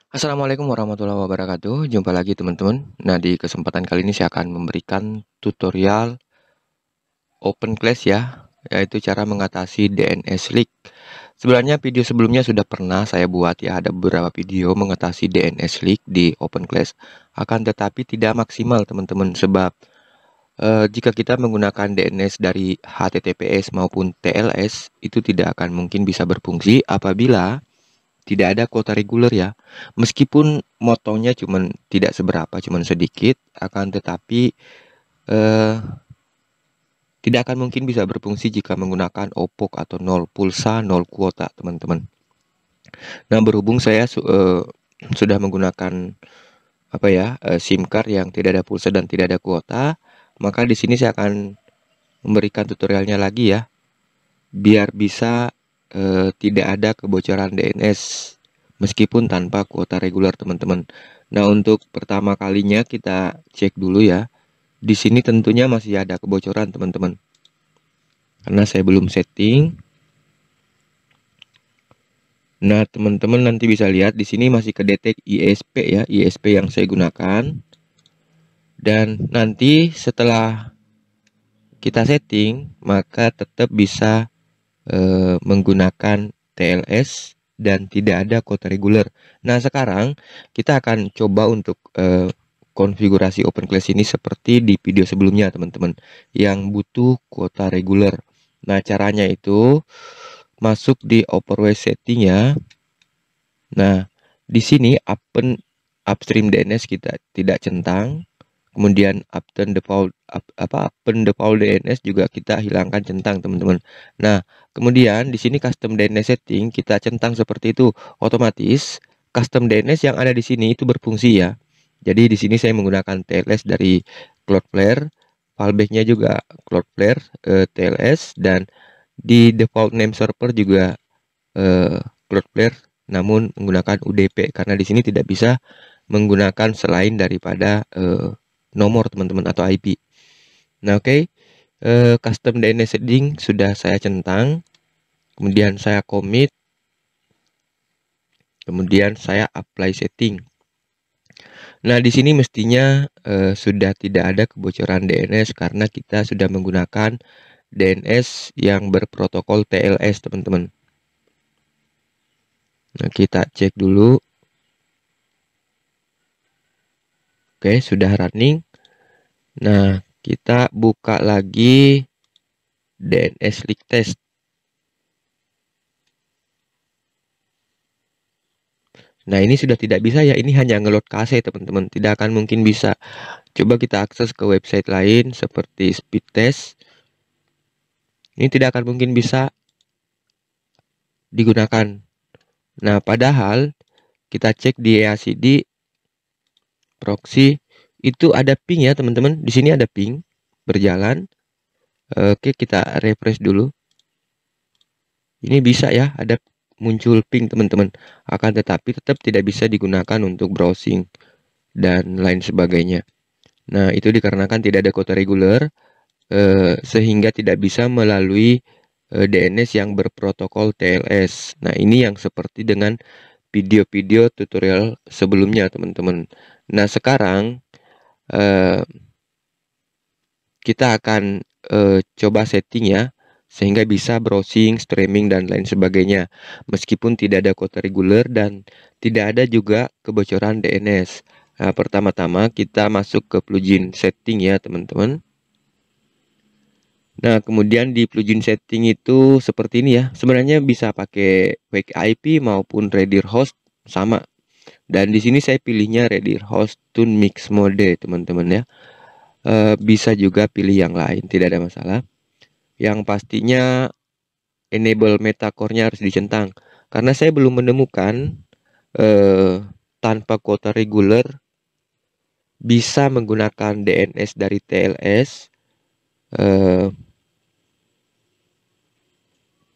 Assalamualaikum warahmatullahi wabarakatuh. Jumpa lagi teman-teman. Nah, di kesempatan kali ini saya akan memberikan tutorial open class ya, yaitu cara mengatasi DNS leak. Sebenarnya video sebelumnya sudah pernah saya buat ya, ada beberapa video mengatasi DNS leak di open class. Akan tetapi tidak maksimal teman-teman, sebab jika kita menggunakan DNS dari HTTPS maupun TLS, itu tidak akan mungkin bisa berfungsi apabila tidak ada kuota reguler ya. Meskipun motonya cuman tidak seberapa, cuman sedikit, akan tetapi eh, tidak akan mungkin bisa berfungsi jika menggunakan OPOC atau nol pulsa, nol kuota, teman-teman. Nah, berhubung saya sudah menggunakan SIM card yang tidak ada pulsa dan tidak ada kuota, maka di sini saya akan memberikan tutorialnya lagi ya, biar bisa tidak ada kebocoran DNS meskipun tanpa kuota reguler teman-teman. Nah, untuk pertama kalinya kita cek dulu ya. Di sini tentunya masih ada kebocoran teman-teman, karena saya belum setting. Nah, teman-teman nanti bisa lihat di sini masih kedetek ISP ya, ISP yang saya gunakan. Dan nanti setelah kita setting, maka tetap bisa menggunakan TLS dan tidak ada kuota reguler. Nah, sekarang kita akan coba untuk konfigurasi OpenClass ini seperti di video sebelumnya, teman-teman, yang butuh kuota reguler. Nah, caranya itu masuk di OpenWS setting ya. Nah, di sini upstream DNS kita tidak centang. Kemudian upturn default DNS juga kita hilangkan centang, teman-teman. Nah, kemudian di sini custom DNS setting kita centang seperti itu. Otomatis custom DNS yang ada di sini itu berfungsi ya. Jadi di sini saya menggunakan TLS dari Cloudflare, fallbacknya juga Cloudflare TLS, dan di default name server juga Cloudflare, namun menggunakan UDP karena di sini tidak bisa menggunakan selain daripada nomor teman-teman atau IP. Nah, oke. Custom DNS setting sudah saya centang, kemudian saya commit, kemudian saya apply setting. Nah, di sini mestinya sudah tidak ada kebocoran DNS karena kita sudah menggunakan DNS yang berprotokol TLS, teman-teman. Nah, kita cek dulu. Oke, sudah running. Nah, kita buka lagi DNS leak test. Nah, ini sudah tidak bisa ya, ini hanya ngeload KC teman-teman, tidak akan mungkin bisa. Coba kita akses ke website lain seperti speed test. Ini tidak akan mungkin bisa digunakan. Nah, padahal kita cek di EACD proxy itu ada ping ya teman-teman. Di sini ada ping berjalan. Oke, kita refresh dulu. Ini bisa ya, ada muncul ping teman-teman. Akan tetapi tetap tidak bisa digunakan untuk browsing dan lain sebagainya. Nah, itu dikarenakan tidak ada kuota reguler, sehingga tidak bisa melalui DNS yang berprotokol TLS. Nah, ini yang seperti dengan video-video tutorial sebelumnya, teman-teman. Nah, sekarang kita akan coba setting ya, sehingga bisa browsing, streaming, dan lain sebagainya. Meskipun tidak ada kuota reguler dan tidak ada juga kebocoran DNS. Nah, pertama-tama kita masuk ke plugin setting ya, teman-teman. Nah, kemudian di plugin setting itu seperti ini ya. Sebenarnya bisa pakai Wake IP maupun Redir Host sama. Dan di sini saya pilihnya Redir Host Tune Mix Mode, teman-teman ya. Bisa juga pilih yang lain, tidak ada masalah. Yang pastinya enable metacore-nya harus dicentang. Karena saya belum menemukan tanpa kuota reguler bisa menggunakan DNS dari TLS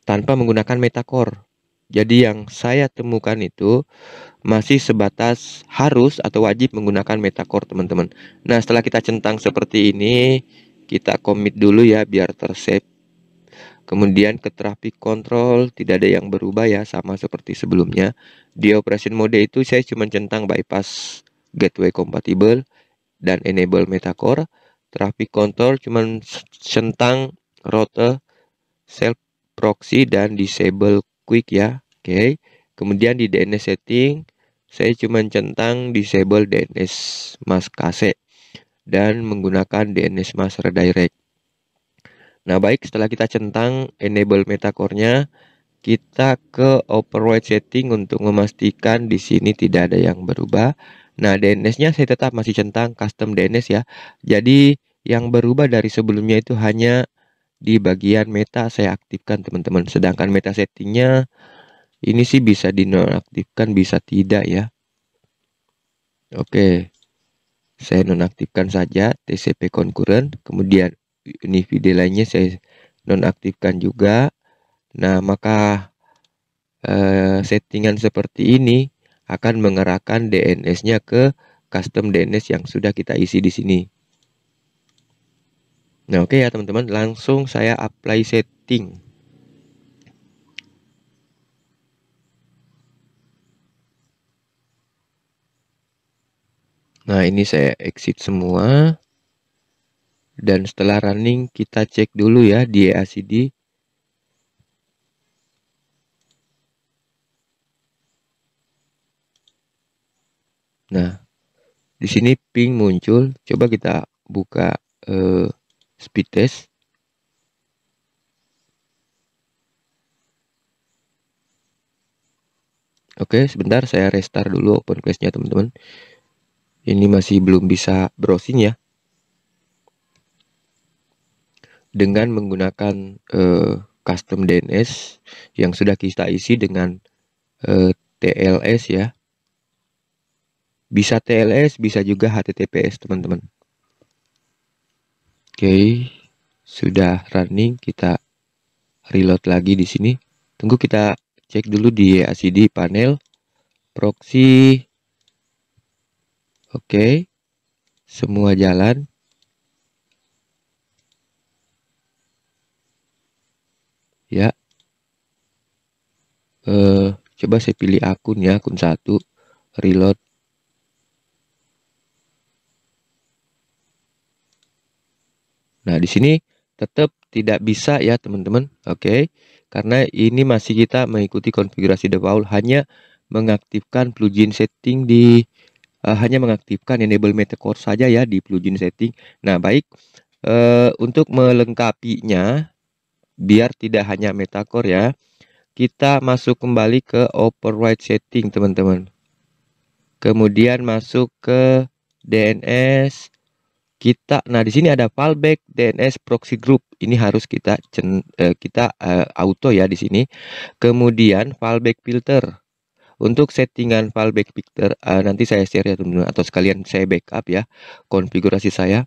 tanpa menggunakan metacore. Jadi yang saya temukan itu masih sebatas harus atau wajib menggunakan metacore, teman-teman. Nah, setelah kita centang seperti ini, kita commit dulu ya biar tersave. Kemudian ke traffic control tidak ada yang berubah ya, sama seperti sebelumnya. Di operation mode itu saya cuma centang bypass gateway compatible dan enable metacore. Traffic control cuma centang route self proxy dan disable quick ya. Oke. Kemudian di DNS setting saya cuma centang disable DNS mask kase dan menggunakan DNS mask redirect. Nah, baik, setelah kita centang enable metacore-nya, kita ke override setting untuk memastikan di sini tidak ada yang berubah. Nah, DNS-nya saya tetap masih centang custom DNS ya. Jadi, yang berubah dari sebelumnya itu hanya di bagian meta saya aktifkan, teman-teman. Sedangkan meta settingnya ini sih bisa dinonaktifkan, bisa tidak ya. Oke, saya nonaktifkan saja TCP concurrent. Kemudian univd lainnya saya nonaktifkan juga. Nah, maka settingan seperti ini akan mengarahkan DNS-nya ke custom DNS yang sudah kita isi di sini. Nah, oke ya teman-teman, langsung saya apply setting. Nah, ini saya exit semua. Dan setelah running, kita cek dulu ya di EACD. Nah, di sini ping muncul. Coba kita buka speed test. Oke, sebentar saya restart dulu open class-nya teman-teman. Ini masih belum bisa browsing ya. Dengan menggunakan custom DNS yang sudah kita isi dengan TLS ya. Bisa TLS, bisa juga HTTPS teman-teman. Oke, sudah running, kita reload lagi di sini. Tunggu, kita cek dulu di EACD panel proxy. Oke, semua jalan. Ya. Coba saya pilih akun ya, akun 1, reload. Nah, di sini tetap tidak bisa ya teman-teman. Oke, karena ini masih kita mengikuti konfigurasi default, hanya mengaktifkan plugin setting di hanya mengaktifkan enable metacore saja ya di plugin setting. Nah, baik, untuk melengkapinya biar tidak hanya metacore ya, kita masuk kembali ke override setting teman-teman. Kemudian masuk ke DNS. Nah di sini ada fallback DNS proxy group. Ini harus kita auto ya di sini. Kemudian fallback filter. Untuk settingan fallback filter nanti saya share ya teman-teman, atau sekalian saya backup ya konfigurasi saya.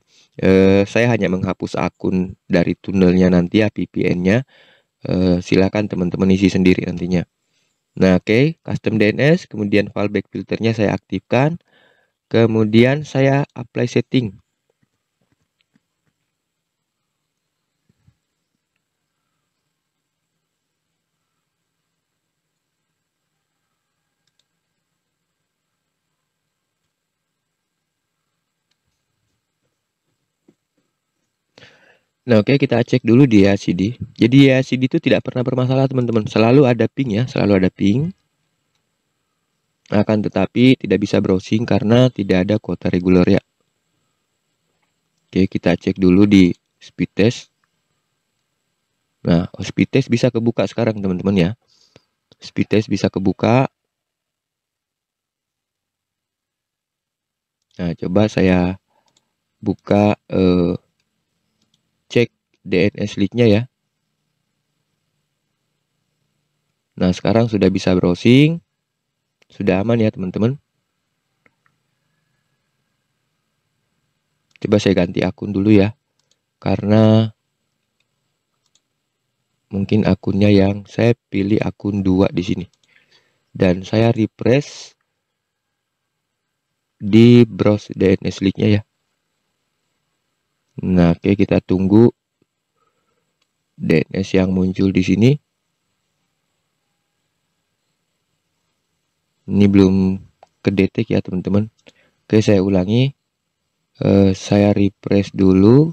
Saya hanya menghapus akun dari tunnelnya nanti ya, VPN-nya. Silakan teman-teman isi sendiri nantinya. Nah, oke, custom DNS, kemudian fallback filternya saya aktifkan. Kemudian saya apply setting. Nah, oke, kita cek dulu di EACD. Jadi EACD itu tidak pernah bermasalah teman-teman. Selalu ada ping ya, selalu ada ping. Akan tetapi tidak bisa browsing karena tidak ada kuota reguler ya. Oke, kita cek dulu di speed test. Nah, speed test bisa kebuka sekarang teman-teman ya. Speed test bisa kebuka. Nah, coba saya buka cek DNS leak-nya ya. Nah, sekarang sudah bisa browsing. Sudah aman ya teman-teman. Coba saya ganti akun dulu ya. Karena mungkin akunnya yang saya pilih akun 2 di sini. Dan saya refresh di browse DNS leak-nya ya. Nah, oke, kita tunggu DNS yang muncul di sini. Ini belum kedetek ya teman-teman. Oke, saya ulangi. Saya refresh dulu.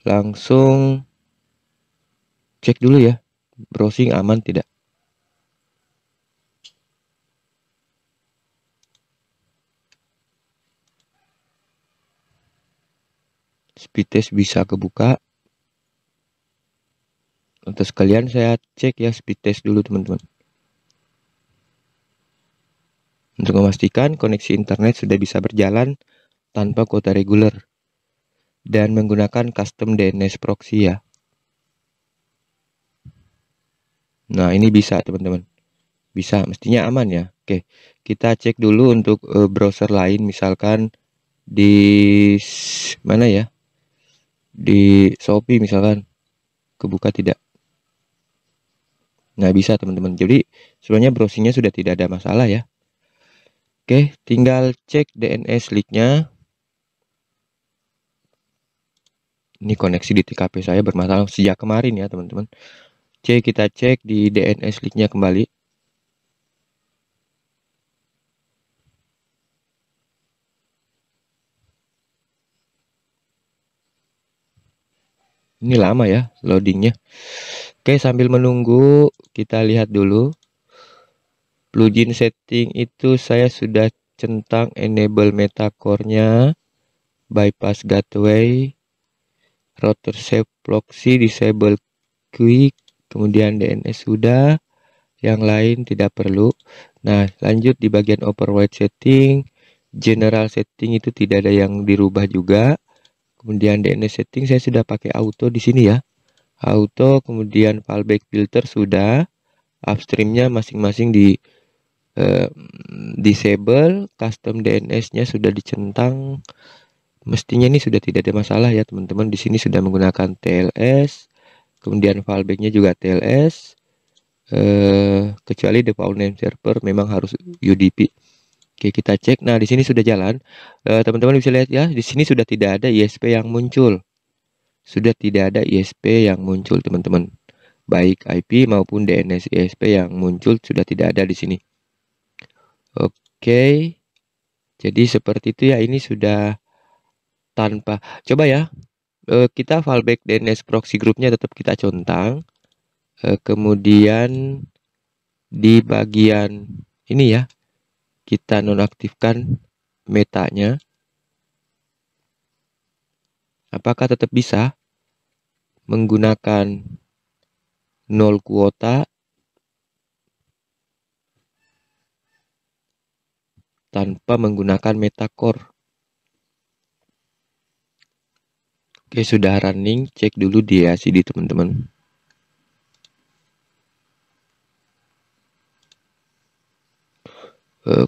Langsung cek dulu ya. Browsing aman tidak. Speed test bisa kebuka. Untuk sekalian saya cek ya speed test dulu teman-teman. Untuk memastikan koneksi internet sudah bisa berjalan tanpa kuota reguler dan menggunakan custom DNS proxy ya. Nah, ini bisa teman-teman. Bisa, mestinya aman ya. Oke, kita cek dulu untuk browser lain, misalkan di mana ya? Di Shopee misalkan, kebuka tidak. Nah, bisa teman-teman. Jadi sebenarnya browsingnya sudah tidak ada masalah ya. Oke, tinggal cek DNS leak-nya. Ini koneksi di TKP saya bermasalah sejak kemarin ya teman-teman. Kita cek di DNS leak-nya kembali. Ini lama ya loadingnya. Oke, sambil menunggu kita lihat dulu. Plugin setting itu saya sudah centang enable metacore-nya, bypass gateway, router save proxy, disable quick, kemudian DNS sudah, yang lain tidak perlu. Nah, lanjut di bagian override setting, general setting itu tidak ada yang dirubah juga. Kemudian DNS setting saya sudah pakai auto di sini ya. Auto, kemudian fallback filter sudah, upstreamnya masing-masing di disable, custom DNS-nya sudah dicentang. Mestinya ini sudah tidak ada masalah ya teman-teman. Di sini sudah menggunakan TLS, kemudian fallback-nya juga TLS. Kecuali default name server memang harus UDP. Oke, kita cek. Nah, di sini sudah jalan. Teman-teman bisa lihat ya, di sini sudah tidak ada ISP yang muncul. Sudah tidak ada ISP yang muncul, teman-teman. Baik IP maupun DNS ISP yang muncul sudah tidak ada di sini. Oke. Jadi seperti itu ya, ini sudah tanpa. Coba ya, kita fallback DNS proxy groupnya tetap kita contang. Kemudian di bagian ini ya, kita nonaktifkan metanya. Apakah tetap bisa menggunakan 0 kuota tanpa menggunakan metacore? Oke, sudah running, cek dulu di ACD teman-teman.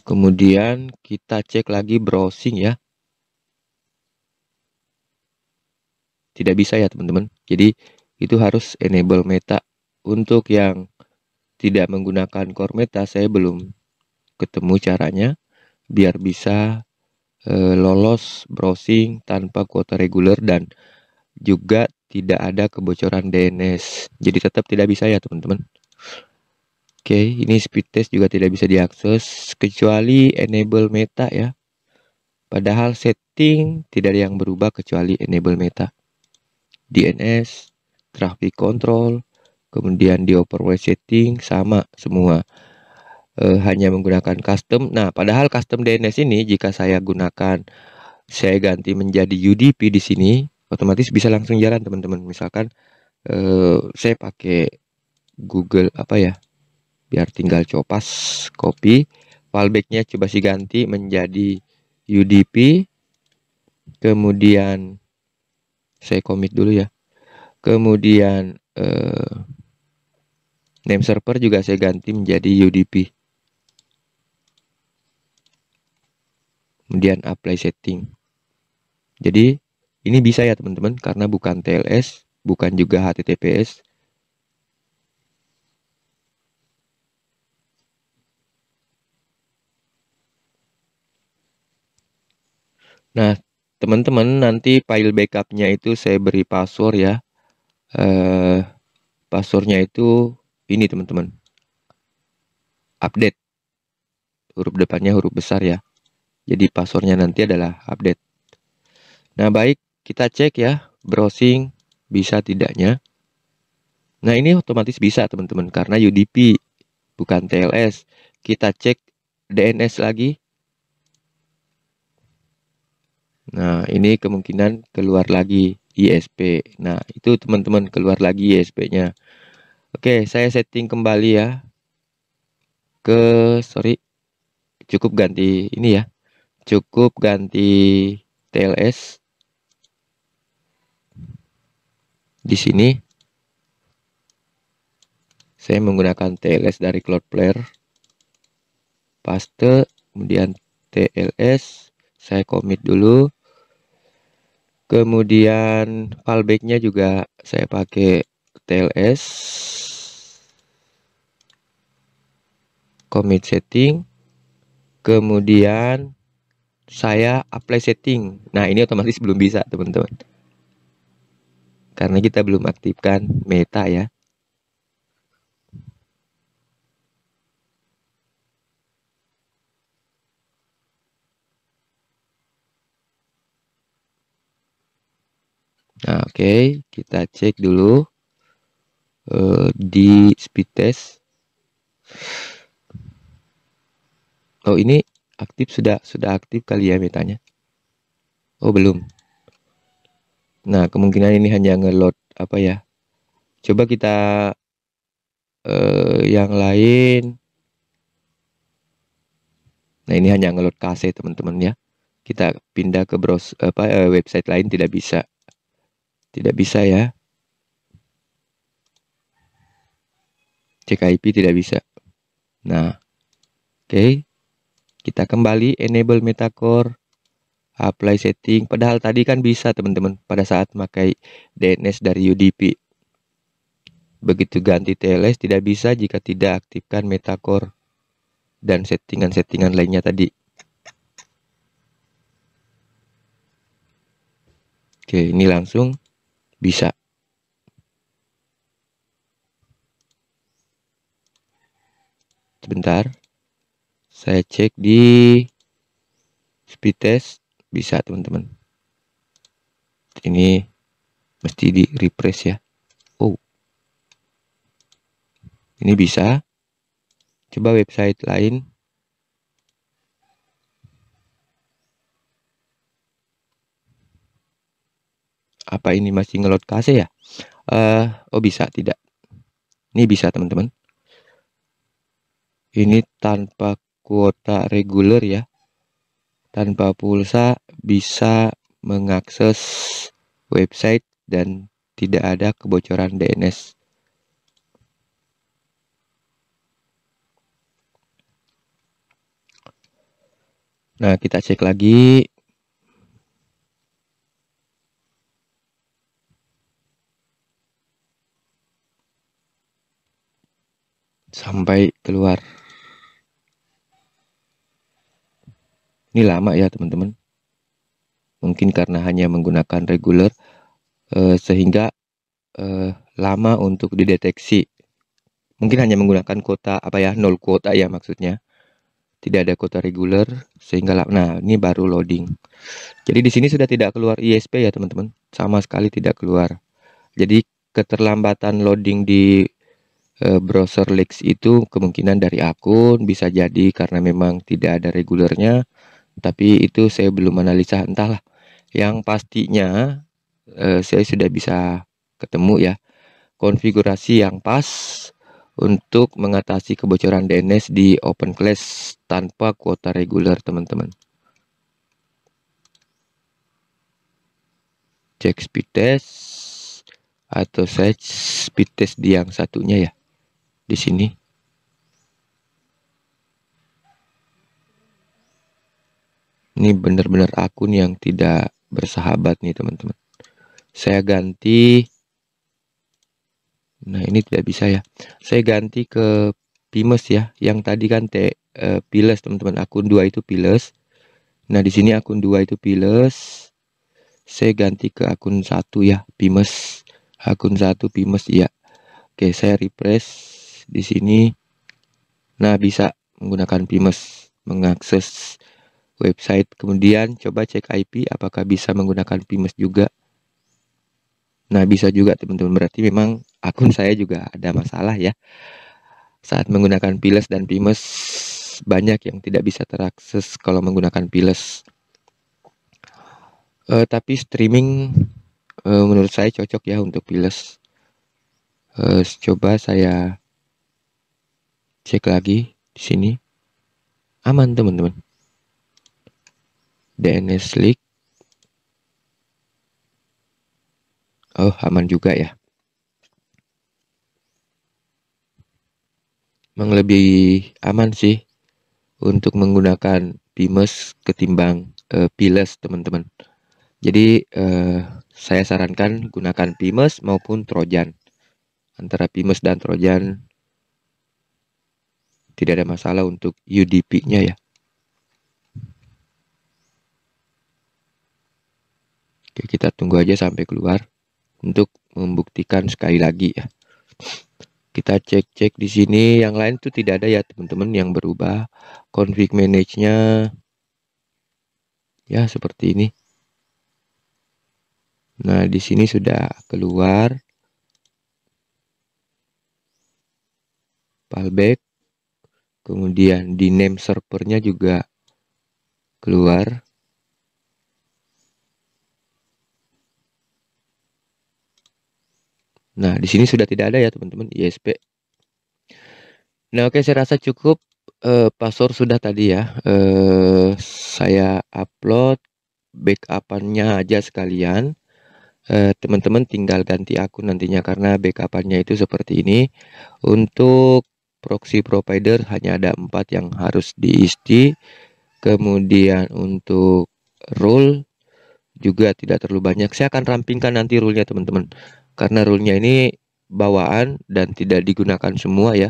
Kemudian kita cek lagi browsing ya. Tidak bisa ya teman-teman. Jadi itu harus enable meta. Untuk yang tidak menggunakan core meta, saya belum ketemu caranya biar bisa lolos browsing tanpa kuota reguler dan juga tidak ada kebocoran DNS. Jadi tetap tidak bisa ya teman-teman. Oke, ini speed test juga tidak bisa diakses kecuali enable meta ya. Padahal setting tidak ada yang berubah kecuali enable meta. DNS, traffic control, kemudian di override setting sama semua. Hanya menggunakan custom. Nah, padahal custom DNS ini jika saya gunakan, saya ganti menjadi UDP di sini, otomatis bisa langsung jalan teman-teman. Misalkan saya pakai Google apa ya, biar tinggal copas copy fallbacknya, coba sih ganti menjadi UDP, kemudian saya commit dulu ya, kemudian name server juga saya ganti menjadi UDP, kemudian apply setting. Jadi ini bisa ya teman-teman, karena bukan TLS, bukan juga HTTPS. Nah, teman-teman nanti file backupnya itu saya beri password ya. passwordnya itu ini teman-teman, update, huruf depannya huruf besar ya. Jadi passwordnya nanti adalah update. Nah baik, kita cek ya browsing bisa tidaknya. Nah ini otomatis bisa teman-teman karena UDP bukan TLS. Kita cek DNS lagi. Nah ini kemungkinan keluar lagi ISP. Nah itu teman-teman keluar lagi ISP-nya. Oke, saya setting kembali ya. Cukup ganti ini ya. Cukup ganti TLS. Di sini saya menggunakan TLS dari Cloudflare. Paste, kemudian TLS, saya commit dulu. Kemudian fallback-nya juga saya pakai TLS. Commit setting. Kemudian saya apply setting. Nah, ini otomatis belum bisa, teman-teman. Karena kita belum aktifkan meta ya. Nah, oke, kita cek dulu di speed test. Oh, ini aktif, sudah aktif kali ya metanya. Oh, belum. Nah, kemungkinan ini hanya ngeload apa ya? Coba kita yang lain. Nah, ini hanya ngeload KC teman-teman ya. Kita pindah ke website lain tidak bisa. Tidak bisa ya. Cek IP tidak bisa. Nah, oke. Kita kembali enable Metacore, apply setting. Padahal tadi kan bisa teman-teman pada saat pakai DNS dari UDP. Begitu ganti TLS tidak bisa jika tidak aktifkan Metacore dan settingan-settingan lainnya tadi. Oke, ini langsung bisa. Sebentar. Saya cek di speed test, bisa teman-teman. Ini mesti di refresh ya. Oh, ini bisa. Coba website lain. Apa ini masih ngeload KC ya? Oh bisa, tidak. Ini bisa teman-teman. Ini tanpa kuota reguler ya. Tanpa pulsa bisa mengakses website dan tidak ada kebocoran DNS. Nah, kita cek lagi. Sampai keluar. Ini lama ya teman-teman. Mungkin karena hanya menggunakan reguler sehingga lama untuk dideteksi. Mungkin hanya menggunakan kuota apa ya, 0 kuota ya maksudnya. Tidak ada kuota reguler sehingga nah ini baru loading. Jadi di sini sudah tidak keluar ISP ya teman-teman. Sama sekali tidak keluar. Jadi keterlambatan loading di browser Lex itu kemungkinan dari akun, bisa jadi karena memang tidak ada regulernya. Tapi itu saya belum analisa, entahlah. Yang pastinya saya sudah bisa ketemu ya konfigurasi yang pas untuk mengatasi kebocoran DNS di OpenClass tanpa kuota reguler teman-teman. Cek speed test atau saya speed test di yang satunya ya, di sini. Ini benar-benar akun yang tidak bersahabat nih teman-teman. Saya ganti. Nah ini tidak bisa ya. Saya ganti ke Pimes ya. Yang tadi kan Piles teman-teman. Akun 2 itu Piles. Nah di sini akun 2 itu Piles. Saya ganti ke akun 1 ya, Pimes. akun 1 Pimes ya. Oke, saya refresh di sini. Nah, bisa menggunakan Pimes mengakses website. Kemudian coba cek IP apakah bisa menggunakan Pimes juga. Nah, bisa juga teman-teman. Berarti memang akun saya juga ada masalah ya. Saat menggunakan Piles dan Pimes banyak yang tidak bisa terakses kalau menggunakan Piles. Tapi streaming menurut saya cocok ya untuk Piles. Coba saya cek lagi di sini. Aman teman-teman. DNS leak. Oh, aman juga ya. Memang lebih aman sih untuk menggunakan Pimes ketimbang Piles teman-teman. Jadi saya sarankan gunakan Pimes maupun Trojan. Antara Pimes dan Trojan tidak ada masalah untuk UDP-nya ya. Oke, kita tunggu aja sampai keluar untuk membuktikan sekali lagi ya. Kita cek-cek di sini, yang lain tuh tidak ada ya teman-teman yang berubah. Config manage-nya ya seperti ini. Nah, di sini sudah keluar fallback. Kemudian di name servernya juga keluar. Nah, di sini sudah tidak ada ya teman-teman ISP. Nah, oke, saya rasa cukup. Password sudah tadi ya. Saya upload backup-nya aja sekalian. Teman-teman tinggal ganti akun nantinya karena backup-nya itu seperti ini. Untuk proxy provider hanya ada 4 yang harus diisi. Kemudian untuk rule juga tidak terlalu banyak. Saya akan rampingkan nanti rule-nya teman-teman. Karena rule-nya ini bawaan dan tidak digunakan semua ya.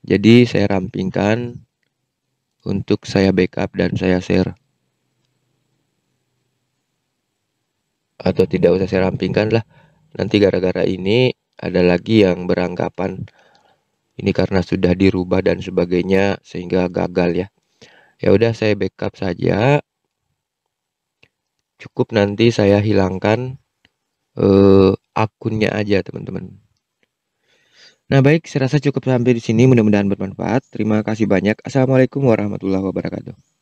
Jadi saya rampingkan untuk saya backup dan saya share. Atau tidak usah saya rampingkan lah. Nanti gara-gara ini ada lagi yang beranggapan ini karena sudah dirubah dan sebagainya sehingga gagal ya. Ya udah saya backup saja. Cukup nanti saya hilangkan akunnya aja teman-teman. Nah baik, saya rasa cukup sampai di sini. Mudah-mudahan bermanfaat. Terima kasih banyak. Assalamualaikum warahmatullahi wabarakatuh.